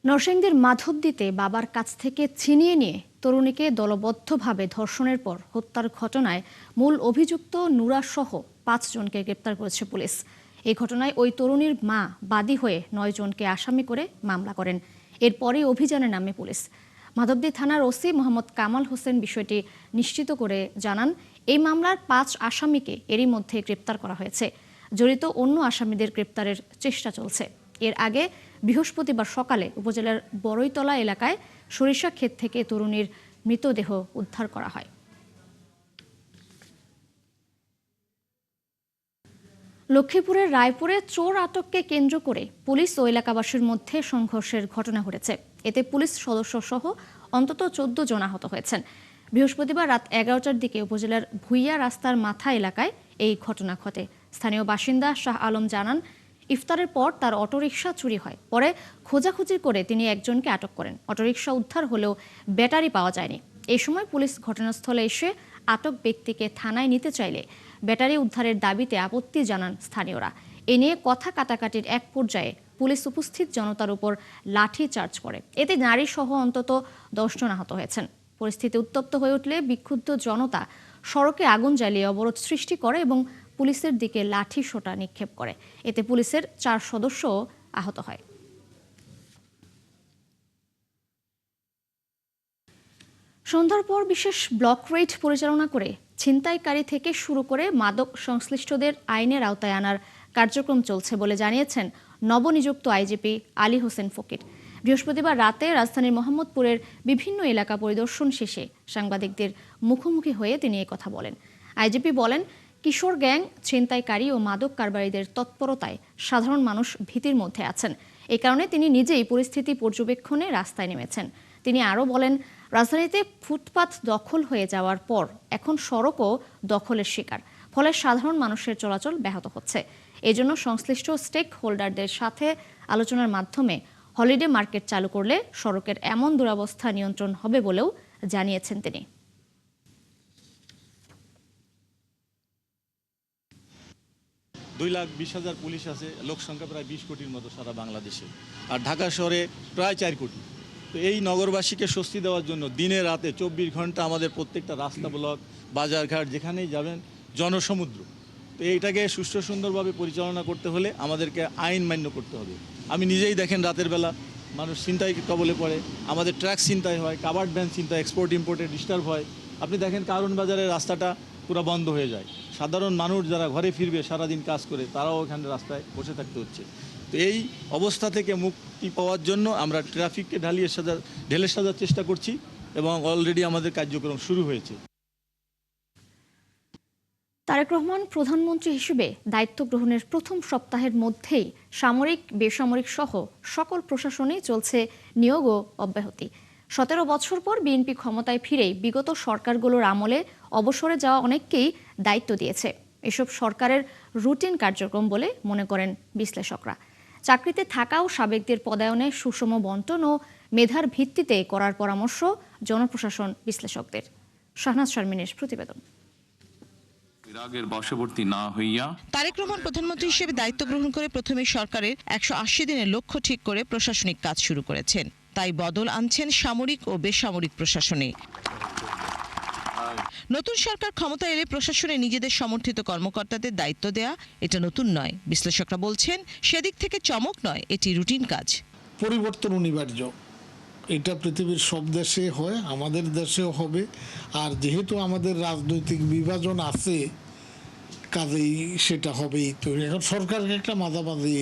নরসিংদীর মাধবদীতে বাবার কাছ থেকে ছিনিয়ে নিয়ে তরুণীকে দলবদ্ধভাবে ধর্ষণের পর হত্যার ঘটনায় মূল অভিযুক্ত নুরা সহ 5 জনকে গ্রেপ্তার করেছে পুলিশ। এই ঘটনায় ওই তরুণীর মা বাদী হয়ে 9 জনকে আসামি করে মামলা করেন। এরপরে অভিযানে নামে পুলিশ। মাধবদী থানার ওসি মোহাম্মদ কামাল হোসেন বিষয়টি নিশ্চিত করে জানান, এই মামলার 5 আসামিকে এরই মধ্যে গ্রেপ্তার করা হয়েছে। জড়িত অন্য আসামিদের গ্রেপ্তারের চেষ্টা চলছে। এর আগে বৃহস্পতিবার সকালে উপজেলার বড়ইতলা এলাকায় সরিষা ক্ষেত থেকে তরুণীর মৃতদেহ উদ্ধার করা হয়। লক্ষ্মীপুরের রায়পুরে চোর আটককে কেন্দ্র করে পুলিশ ও এলাকাবাসীর মধ্যে সংঘর্ষের ঘটনা ঘটেছে। এতে পুলিশ সদস্য সহ অন্তত 14 জন আহত হয়েছেন। বৃহস্পতিবার রাত 11টার দিকে উপজেলার ভুইয়া রাস্তার মাথা এলাকায় এই ঘটনা ঘটে। স্থানীয় বাসিন্দা শাহ আলম জানান, ইফতারের পর তার অটোরিকশা চুরি হয়। পরে খোঁজাখুঁজি করে তিনি একজনকে আটক করেন। অটোরিকশা উদ্ধার হলেও ব্যাটারি পাওয়া যায়নি। এই সময় পুলিশ ঘটনাস্থলে এসে আটক ব্যক্তিকে থানায় নিতে চাইলে ব্যাটারি উদ্ধারের দাবিতে আপত্তি জানান স্থানীয়রা। এ নিয়ে কথা কাটাকাটির এক পর্যায়ে পুলিশ উপস্থিত জনতার উপর লাঠি চার্জ করে। এতে নারী সহ অন্তত 10 জন আহত হয়েছেন। পরিস্থিতি উত্তপ্ত হয়ে উঠলে বিক্ষুব্ধ জনতা সড়কে আগুন জ্বালিয়ে অবরোধ সৃষ্টি করে এবং পুলিশের দিকে লাঠি সোঁটা নিক্ষেপ করে। এতে পুলিশের 4 সদস্য আহত হয়। সন্ধ্যার পর বিশেষ ব্লক রেড পরিচালনা করে ছিনতাইকারী থেকে শুরু করে মাদক সংশ্লিষ্টদের আইনের আওতায় আনার কার্যক্রম চলছে বলে জানিয়েছেন নবনিযুক্ত আইজিপি আলী হোসেন ফকির। বৃহস্পতিবার রাতে রাজধানীর মোহাম্মদপুরের বিভিন্ন এলাকা পরিদর্শন শেষে সাংবাদিকদের মুখোমুখি হয়ে তিনি কথা বলেন। আইজিপি বলেন, কিশোর গ্যাং, ছিনতাইকারী ও মাদক কারবারিদের তৎপরতায় সাধারণ মানুষ ভীতির মধ্যে আছেন। এ কারণে তিনি নিজেই পরিস্থিতি পর্যবেক্ষণে রাস্তায় নেমেছেন। তিনি আরও বলেন, রাজধানীতে ফুটপাত দখল হয়ে যাওয়ার পর এখন সড়কও দখলের শিকার, ফলে সাধারণ মানুষের চলাচল ব্যাহত হচ্ছে। এজন্য সংশ্লিষ্ট স্টেক হোল্ডারদের সাথে আলোচনার মাধ্যমে হলিডে মার্কেট চালু করলে সড়কের এমন দুরবস্থা নিয়ন্ত্রণ হবে বলেও জানিয়েছেন তিনি। 2,20,000 পুলিশ আছে, লোক সংখ্যা প্রায় 20 কোটির মতো সারা বাংলাদেশে, আর ঢাকা শহরে প্রায় 4 কোটি। তো এই নগরবাসীকে স্বস্তি দেওয়ার জন্য দিনে রাতে 24 ঘন্টা আমাদের প্রত্যেকটা রাস্তা ব্লক, বাজারঘাট যেখানেই যাবেন জনসমুদ্র। তো এইটাকে সুষ্ঠু সুন্দরভাবে পরিচালনা করতে হলে আমাদেরকে আইন মান্য করতে হবে। আমি নিজেই দেখেন রাতের বেলা মানুষ ছিনতাই কবলে পড়ে, আমাদের ট্রাক ছিনতাই হয়, কাভার্ড ভ্যান ছিনতাই, এক্সপোর্ট ইম্পোর্টে ডিস্টার্ব হয়। আপনি দেখেন কারণ বাজারের রাস্তাটা পুরো বন্ধ হয়ে যায়। সাধারণ মানুষ যারা ঘরে ফিরবে সারাদিন কাজ করে তারাও এখানে রাস্তায় বসে থাকতে হচ্ছে। তো এই অবস্থা থেকে মুক্তি পাওয়ার জন্য আমরা ট্রাফিককে ঢেলে সাজার চেষ্টা করছি এবং অলরেডি আমাদের কার্যক্রম শুরু হয়েছে। তারেক রহমান প্রধানমন্ত্রী হিসেবে দায়িত্ব গ্রহণের প্রথম সপ্তাহের মধ্যেই সামরিক, বেসামরিক সহ সকল প্রশাসনে চলছে নিয়োগ ও অব্যাহতি। 17 বছর পর বিএনপি ক্ষমতায় ফিরেই বিগত সরকারগুলোর আমলে অবসরে যাওয়া অনেককেই দায়িত্ব দিয়েছে। এসব সরকারের রুটিন কার্যক্রম বলে মনে করেন বিশ্লেষকরা। চাকরিতে থাকাও সাবেকদের পদায়নে সুষম বন্টন ও মেধার ভিত্তিতে করার পরামর্শ জনপ্রশাসন বিশ্লেষকদের। শাহনাজ শারমিনের প্রতিবেদন। তারেক রহমান প্রধানমন্ত্রী হিসেবে দায়িত্ব গ্রহণ করে প্রথমে সরকারের 180 দিনের লক্ষ্য ঠিক করে প্রশাসনিক কাজ শুরু করেছেন। তাই বদল আনছেন সামরিক ও বেসামরিক প্রশাসনে। নতুন সরকার ক্ষমতা এলে প্রশাসনে নিজেদের সমর্থিত কর্মকর্তাদের দায়িত্ব দেয়া এটা নতুন নয়। বিশ্লেষকরা বলছেন সেদিক থেকে চমক নয়, এটি রুটিন কাজ। পরিবর্তন অনিবার্য, এটা পৃথিবীর সব দেশে হয়, আমাদের দেশেও হবে। আর যেহেতু আমাদের রাজনৈতিক বিভাজন আছে, কাজেই সেটা হবেই। তো এখন সরকারকে একটা মাঝামাঝি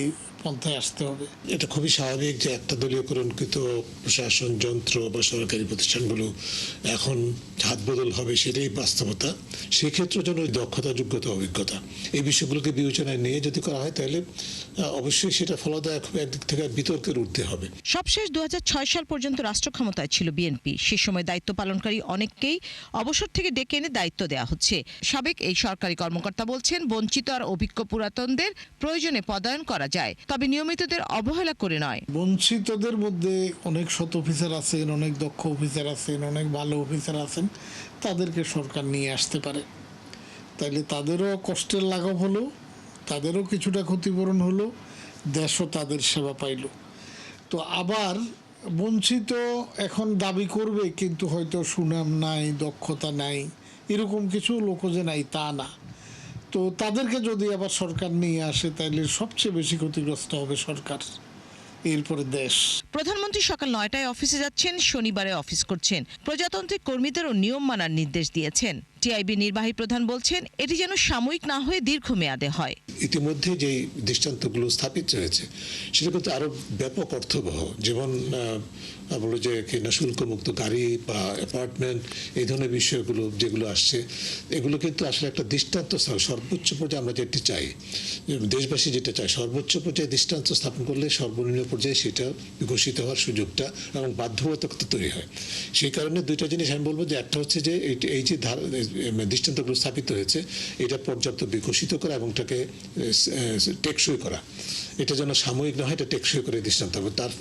পন্থায় আসতে হবে। এটা খুবই স্বাভাবিক যে একটা দলীয়করণকৃত প্রশাসন যন্ত্র বা সরকারি প্রতিষ্ঠানগুলো এখন হাত বদল হবে, সেটাই বাস্তবতা। সেক্ষেত্রে যেন ওই দক্ষতা, যোগ্যতা, অভিজ্ঞতা এই বিষয়গুলোকে বিবেচনায় নিয়ে যদি করা হয় তাহলে অবশ্যই সেটা ফলদায়ক হবে, একদিক থেকে বিতর্কের ঊর্ধ্বে হবে। সবশেষ 2006 সাল পর্যন্ত রাষ্ট্র ক্ষমতায় ছিল বিএনপি। সে সময় দায়িত্ব পালনকারী অনেককেই অবসর থেকে ডেকে এনে দায়িত্ব দেওয়া হচ্ছে। সাবেক এই সরকারি কর্মকর্তা বলছেন, বঞ্চিত আর অভিজ্ঞ পুরাতনদের প্রয়োজনে পদায়ন করা যায়, তবে নিয়মিতদের অবহেলা করে নয়। বঞ্চিতদের মধ্যে অনেক শত অফিসার আছেন, অনেক দক্ষ অফিসার আছেন, অনেক ভালো অফিসার আছেন, তাদেরকে সরকার নিয়ে আসতে পারে। তাইলে তাদেরও কষ্টের লাঘব হলো, তাদেরও কিছুটা ক্ষতিপূরণ হলো, দেশও তাদের সেবা পাইল। তো আবার বঞ্চিত এখন দাবি করবে কিন্তু হয়তো সুনাম নাই, দক্ষতা নাই, এরকম কিছু লোকও যে নাই তা না। তো তাদেরকে যদি আবার সরকার নিয়ে আসে তাহলে সবচেয়ে বেশি ক্ষতিগ্রস্ত হবে সরকার, এরপরে দেশ। প্রধানমন্ত্রী সকাল 9টায় অফিসে যাচ্ছেন, শনিবারে অফিস করছেন। প্রজাতান্ত্রিক কর্মীদেরও নিয়ম মানার নির্দেশ দিয়েছেন। টিআইবি নির্বাহী প্রধান বলছেন, এটি যেন সাময়িক না হয়ে দীর্ঘমেয়াদে হয়। ইতিমধ্যে যে দৃষ্টান্তগুলো স্থাপিত হয়েছে সেটা কিন্তু আরো ব্যাপক অর্থবহ, যেমন বলো যে কিনা শুল্কমুক্ত গাড়ি বা অ্যাপার্টমেন্ট, এই ধরনের বিষয়গুলো যেগুলো আসছে, এগুলো কিন্তু আসলে একটা দৃষ্টান্ত সর্বোচ্চ পর্যায়ে আমরা যেটি চাই, দেশবাসী যেটা চায়, সর্বোচ্চ পর্যায়ে দৃষ্টান্ত স্থাপন করলে সর্বনিম্ন পর্যায়ে সেটা বিকশিত হওয়ার সুযোগটা এবং বাধ্যবাধকতা তৈরি হয়। সেই কারণে দুইটা জিনিস আমি বলবো, যে একটা হচ্ছে যে এই যে দৃষ্টান্তগুলো স্থাপিত হয়েছে এটা পর্যাপ্ত বিকশিত করা এবং এটাকে টেকসই করা, এটা যেন সাময়িক না হয়, এটা টেকসই করে দৃষ্টান্ত হবে, তার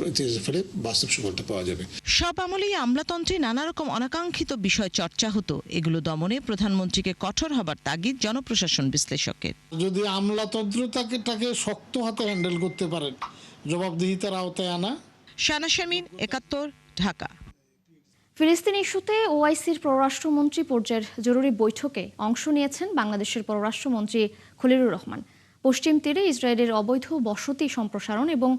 ফলে বাস্তব সুফলটা পাওয়া যাবে। সব আমলেই আমলাতন্ত্রে নানা রকম অনাকাঙ্ক্ষিত বিষয় চর্চা হতো, এগুলো দমনে প্রধানমন্ত্রীকে কঠোর হবার তাগিদ জনপ্রশাসন বিশ্লেষকের। যদি আমলাতন্ত্র তাকে শক্ত হাতে হ্যান্ডেল করতে পারেন, জবাবদিহিতার আওতায় আনা। শানা শারমিন, 71, ঢাকা। ফিলিস্তিন ইস্যুতে ওআইসির পররাষ্ট্রমন্ত্রী পর্যায়ের জরুরি বৈঠকে অংশ নিয়েছেন বাংলাদেশের পররাষ্ট্রমন্ত্রী খলিলুর রহমান। পশ্চিম তীরে ইসরায়েলের অবৈধ বসতি সম্প্রসারণ এবং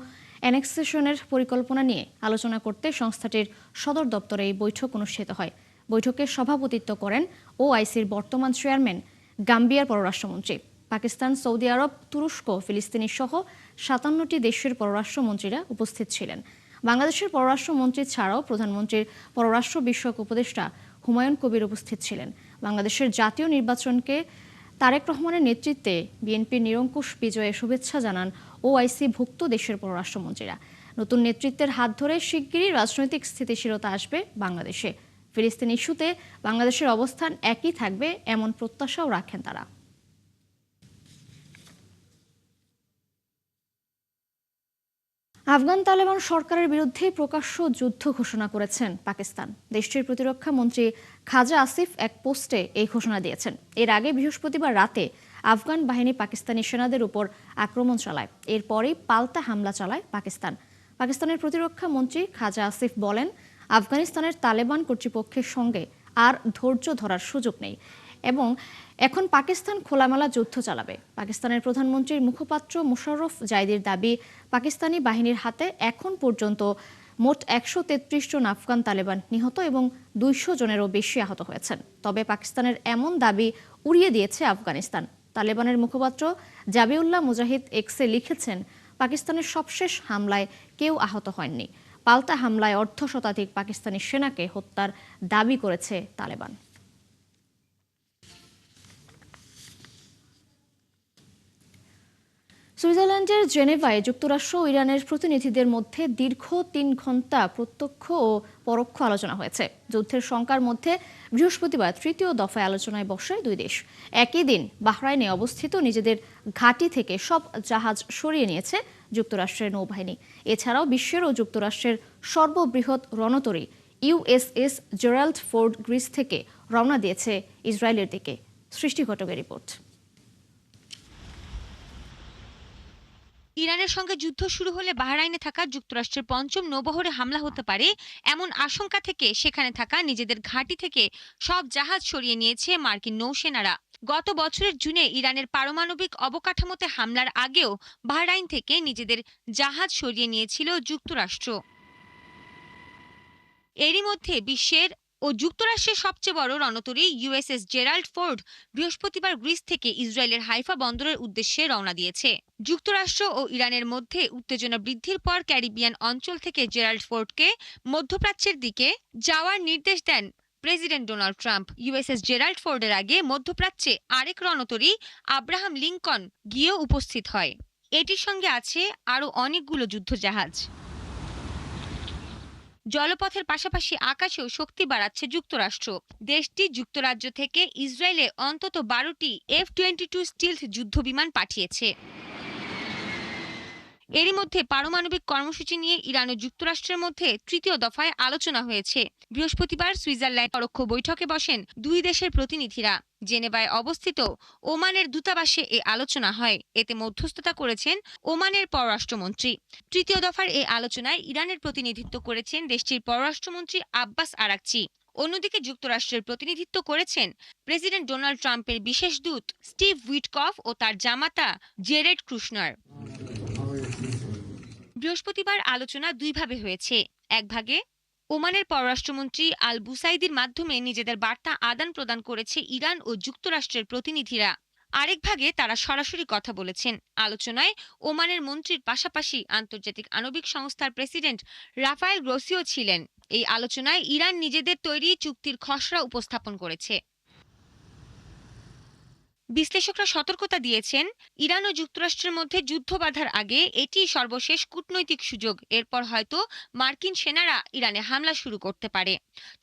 অ্যানেক্সেশনের পরিকল্পনা নিয়ে আলোচনা করতে সংস্থাটির সদর দপ্তরে এই বৈঠক অনুষ্ঠিত হয়। বৈঠকে সভাপতিত্ব করেন ওআইসির বর্তমান চেয়ারম্যান গাম্বিয়ার পররাষ্ট্রমন্ত্রী। পাকিস্তান, সৌদি আরব, তুরস্ক, ফিলিস্তিনি সহ 57টি দেশের পররাষ্ট্রমন্ত্রীরা উপস্থিত ছিলেন। বাংলাদেশের পররাষ্ট্রমন্ত্রী ছাড়াও প্রধানমন্ত্রীর পররাষ্ট্র বিষয়ক উপদেষ্টা হুমায়ুন কবির উপস্থিত ছিলেন। বাংলাদেশের জাতীয় নির্বাচনকে তারেক রহমানের নেতৃত্বে বিএনপির নিরঙ্কুশ বিজয়ে শুভেচ্ছা জানান ওআইসি ভুক্ত দেশের পররাষ্ট্রমন্ত্রীরা। নতুন নেতৃত্বের হাত ধরে শিগগিরই রাজনৈতিক স্থিতিশীলতা আসবে বাংলাদেশে। ফিলিস্তিন ইস্যুতে বাংলাদেশের অবস্থান একই থাকবে এমন প্রত্যাশাও রাখেন তারা। আফগান তালেবান সরকারের বিরুদ্ধে প্রকাশ্য যুদ্ধ ঘোষণা করেছেন পাকিস্তান। দেশটির প্রতিরক্ষা মন্ত্রী খাজা আসিফ এক পোস্টে এই ঘোষণা দিয়েছেন। এর আগে বৃহস্পতিবার রাতে আফগান বাহিনী পাকিস্তানি সেনাদের উপর আক্রমণ চালায়। এরপরই পাল্টা হামলা চালায় পাকিস্তান। পাকিস্তানের প্রতিরক্ষা মন্ত্রী খাজা আসিফ বলেন, আফগানিস্তানের তালেবান কর্তৃপক্ষের সঙ্গে আর ধৈর্য ধরার সুযোগ নেই এবং এখন পাকিস্তান খোলামেলা যুদ্ধ চালাবে। পাকিস্তানের প্রধানমন্ত্রীর মুখপাত্র মোশাররফ জাইদির দাবি, পাকিস্তানি বাহিনীর হাতে এখন পর্যন্ত মোট 133 জন আফগান তালেবান নিহত এবং 200 জনেরও বেশি আহত হয়েছেন। তবে পাকিস্তানের এমন দাবি উড়িয়ে দিয়েছে আফগানিস্তান। তালেবানের মুখপাত্র জাবিউল্লাহ মুজাহিদ এক্সে লিখেছেন, পাকিস্তানের সবশেষ হামলায় কেউ আহত হয়নি। পাল্টা হামলায় অর্ধশতাধিক পাকিস্তানি সেনাকে হত্যার দাবি করেছে তালেবান। সুইজারল্যান্ডের জেনেভায় যুক্তরাষ্ট্র ও ইরানের প্রতিনিধিদের মধ্যে দীর্ঘ 3 ঘণ্টা প্রত্যক্ষ ও পরোক্ষ আলোচনা হয়েছে। যুদ্ধের শঙ্কার মধ্যে বৃহস্পতিবার তৃতীয় দফায় আলোচনায় বসে দুই দেশ। একই দিন বাহরাইনে অবস্থিত নিজেদের ঘাঁটি থেকে সব জাহাজ সরিয়ে নিয়েছে যুক্তরাষ্ট্রের নৌবাহিনী। এছাড়াও বিশ্বের ও যুক্তরাষ্ট্রের সর্ববৃহৎ রণতরী ইউএসএস জেরাল্ড ফোর্ড গ্রিস থেকে রওনা দিয়েছে ইসরায়েলের দিকে। সৃষ্টি ঘটকের রিপোর্ট। ইরানের সঙ্গে যুদ্ধ শুরু হলে বাহরাইনে থাকা যুক্তরাষ্ট্রের পঞ্চম নৌবহরে হামলা হতে পারে এমন আশঙ্কা থেকে সেখানে থাকা নিজেদের ঘাঁটি থেকে সব জাহাজ সরিয়ে নিয়েছে মার্কিন নৌসেনারা। গত বছরের জুনে ইরানের পারমাণবিক অবকাঠামোতে হামলার আগেও বাহরাইন থেকে নিজেদের জাহাজ সরিয়ে নিয়েছিল যুক্তরাষ্ট্র। এরই মধ্যে বিশ্বের ও যুক্তরাষ্ট্রের সবচেয়ে বড় রণতরী ইউএসএস জেরাল্ড ফোর্ড বৃহস্পতিবার গ্রিস থেকে ইসরায়েলের হাইফা বন্দরের উদ্দেশ্যে রওনা দিয়েছে। যুক্তরাষ্ট্র ও ইরানের মধ্যে উত্তেজনা বৃদ্ধির পর ক্যারিবিয়ান অঞ্চল থেকে জেরাল্ড ফোর্ডকে মধ্যপ্রাচ্যের দিকে যাওয়ার নির্দেশ দেন president Donald Trump. USS Gerald ফোর্ডের আগে মধ্যপ্রাচ্যে আরেক রণতরী আব্রাহাম লিঙ্কন গিয়েও উপস্থিত হয়। এটির সঙ্গে আছে আরও অনেকগুলো যুদ্ধজাহাজ। জলপথের পাশাপাশি আকাশেও শক্তি বাড়াচ্ছে যুক্তরাষ্ট্র। দেশটি যুক্তরাজ্য থেকে ইসরায়েলে অন্তত 12টি F-22 স্টিলথ যুদ্ধবিমান পাঠিয়েছে। এরই মধ্যে পারমাণবিক কর্মসূচি নিয়ে ইরান ও যুক্তরাষ্ট্রের মধ্যে তৃতীয় দফায় আলোচনা হয়েছে। বৃহস্পতিবার সুইজারল্যান্ড পরোক্ষ বৈঠকে বসেন দুই দেশের প্রতিনিধিরা। জেনেভায় অবস্থিত ওমানের দূতাবাসে এই আলোচনা হয়। এতে মধ্যস্থতা করেছেন ওমানের পররাষ্ট্রমন্ত্রী। তৃতীয় দফার এই আলোচনায় ইরানের প্রতিনিধিত্ব করেছেন দেশটির পররাষ্ট্রমন্ত্রী আব্বাস আরাকচি। অন্যদিকে যুক্তরাষ্ট্রের প্রতিনিধিত্ব করেছেন প্রেসিডেন্ট ডোনাল্ড ট্রাম্পের বিশেষ দূত স্টিভ উইটকফ ও তার জামাতা জেরেড কুশনার। বৃহস্পতিবার আলোচনা দুইভাবে হয়েছে। এক ভাগে ওমানের পররাষ্ট্রমন্ত্রী আল বুসাইদির মাধ্যমে নিজেদের বার্তা আদান প্রদান করেছে ইরান ও যুক্তরাষ্ট্রের প্রতিনিধিরা। আরেক ভাগে তারা সরাসরি কথা বলেছেন। আলোচনায় ওমানের মন্ত্রীর পাশাপাশি আন্তর্জাতিক আণবিক সংস্থার প্রেসিডেন্ট রাফায়েল গ্রোসিও ছিলেন। এই আলোচনায় ইরান নিজেদের তৈরি চুক্তির খসড়া উপস্থাপন করেছে। বিশ্লেষকরা সতর্কতা দিয়েছেন, ইরান ও যুক্তরাষ্ট্রের মধ্যে যুদ্ধ বাঁধার আগে এটি সর্বশেষ কূটনৈতিক সুযোগ। এরপর হয়তো মার্কিন সেনারা ইরানে হামলা শুরু করতে পারে।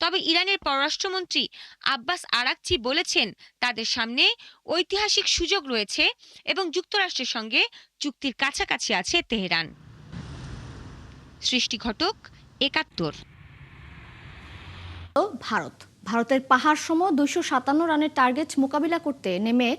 তবে ইরানের পররাষ্ট্রমন্ত্রী আব্বাস আরাকচি বলেছেন, তাদের সামনে ঐতিহাসিক সুযোগ রয়েছে এবং যুক্তরাষ্ট্রের সঙ্গে চুক্তির কাছাকাছি আছে তেহরান। সৃষ্টি ঘটক, ৭১। ভারতের পাহাড় সম 257 রানের টার্গেট মোকাবিলা করতে নেমে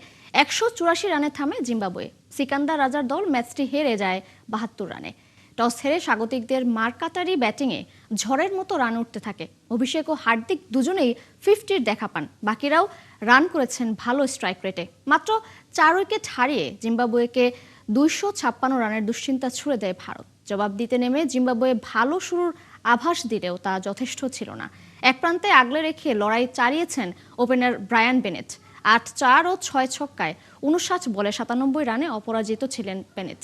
184 রানে থামে জিম্বাবুয়ে। সিকান্দার রাজার দল ম্যাচটি হেরে যায় 72 রানে। টস হেরে স্বাগতিকদের মারকাটারি ব্যাটিংয়ে ঝড়ের মতো রান উঠতে থাকে। অভিষেক ও হার্দিক দুজনেই 50-র দেখা পান। বাকিরাও রান করেছেন ভালো স্ট্রাইক রেটে। মাত্র 4 উইকেট হারিয়ে জিম্বাবুয়েকে 256 রানের দুশ্চিন্তা ছুড়ে দেয় ভারত। জবাব দিতে নেমে জিম্বাবুয়ে ভালো শুরুর আভাস দিলেও তা যথেষ্ট ছিল না। এক প্রান্তে আগলে রেখে লড়াই চালিয়েছেন ওপেনার ব্রায়ান বেনেট। 8-4 ও 6 ছক্কায় 59 বলে 97 রানে অপরাজিত ছিলেন বেনেট।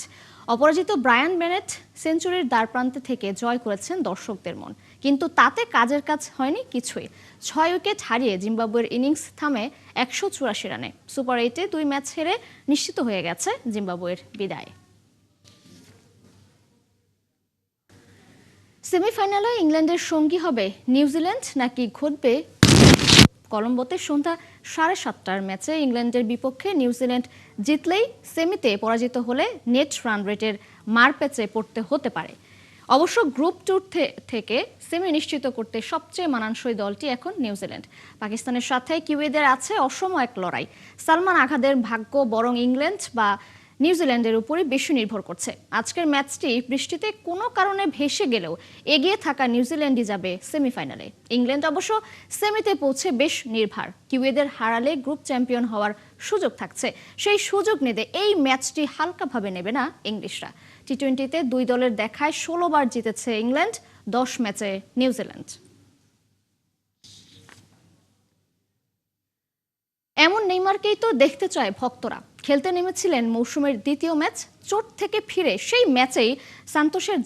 অপরাজিত ব্রায়ান বেনেট সেঞ্চুরির দ্বারপ্রান্তে থেকে জয় করেছেন দর্শকদের মন, কিন্তু তাতে কাজের কাজ হয়নি কিছুই। 6 উইকেট হারিয়ে জিম্বাবুয়ের ইনিংস থামে 184 রানে। সুপার 8-এ 2 ম্যাচ হেরে নিশ্চিত হয়ে গেছে জিম্বাবুয়ের বিদায়। সেমিফাইনালে ইংল্যান্ডের সঙ্গী হবে নিউজিল্যান্ড নাকি ঘটবে কলম্বোতে সন্ধ্যা 7:30টার ম্যাচে ইংল্যান্ডের বিপক্ষে নিউজিল্যান্ড জিতলেই সেমিতে পরাজিত হলে নেট রান রেটের মারপ্যাচে পড়তে হতে পারে। অবশ্য গ্রুপ ট্যুর থেকে সেমি নিশ্চিত করতে সবচেয়ে মানানসই দলটি এখন নিউজিল্যান্ড। পাকিস্তানের সাথে কিউইদের আছে অসম এক লড়াই। সালমান আঘাদের ভাগ্য বরং ইংল্যান্ড বা নিউজিল্যান্ডের উপরই বেশি নির্ভর করছে। আজকের ম্যাচটি বৃষ্টিতে কোনো কারণে ভেসে গেলেও এগিয়ে থাকা নিউজিল্যান্ডই যাবে সেমিফাইনালে। ইংল্যান্ড অবশ্য সেমিতে পৌঁছে বেশ নির্ভর। কিউইদের হারালে গ্রুপ চ্যাম্পিয়ন হওয়ার সুযোগ থাকছে। সেই সুযোগ নিতে এই ম্যাচটি হালকাভাবে নেবে না ইংলিশরা। টি-20তে 2 দলের দেখায় 16 বার জিতেছে ইংল্যান্ড, 10 ম্যাচে নিউজিল্যান্ড। এমন নেইমারকেই তো দেখতে চায় ভক্তরা। খেলতে নেমেছিলেন মৌসুমের দ্বিতীয় ম্যাচ। চোট থেকে ফিরে সেই ম্যাচেই সান্তোসের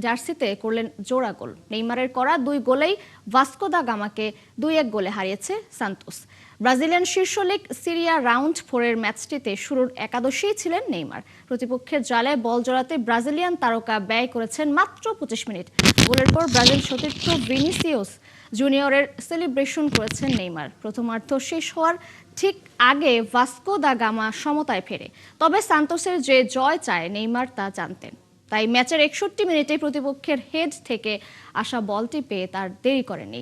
জার্সিতে করলেন জোড়া গোল। নেইমারের করা 2 গোলেই ভাস্কো দা গামাকে 2-1 গোলে হারিয়েছে সান্তোস। ব্রাজিলিয়ান শীর্ষ লীগ সিরিয়া রাউন্ড 4-এর ম্যাচটিতে শুরুর একাদশেই ছিলেন নেইমার। প্রতিপক্ষের জালে বল জড়াতে ব্রাজিলিয়ান তারকা ব্যয় করেছেন মাত্র 25 মিনিট। গোলের পর ব্রাজিল সতীর্থ ভিনিসিয়াস জুনিয়রের সেলিব্রেশন করেছেন নেইমার। প্রথমার্ধ শেষ হওয়ার ঠিক আগে ভাস্কো দা গামা সমতায় ফেরে। তবে সান্তোসের যে জয় চায় নেইমার তা জানতেন, তাই ম্যাচের 61 মিনিটে প্রতিপক্ষের হেড থেকে আসা বলটি পেয়ে তার দেরি করেনি।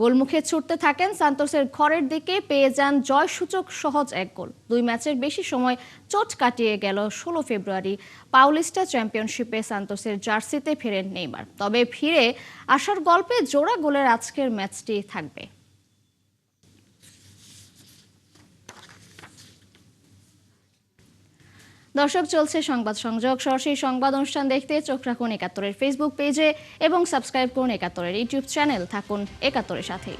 গোলমুখে ছুটতে থাকেন সান্তোসের ঘরের দিকে, পেয়ে যান জয়সূচক সহজ 1 গোল। 2 ম্যাচের বেশি সময় চোট কাটিয়ে গেল 16 ফেব্রুয়ারি পাউলিস্টা চ্যাম্পিয়নশিপে সান্তোসের জার্সিতে ফেরেন নেইমার। তবে ফিরে আসার গল্পে জোড়া গোলের আজকের ম্যাচটি থাকবে। দর্শক, চলছে সংবাদ সংযোগ। সরাসরি সংবাদ অনুষ্ঠান দেখতে চোখ রাখুন ৭১-এর ফেসবুক পেজে এবং সাবস্ক্রাইব করুন ৭১-এর ইউটিউব চ্যানেল। থাকুন ৭১-এর সাথেই।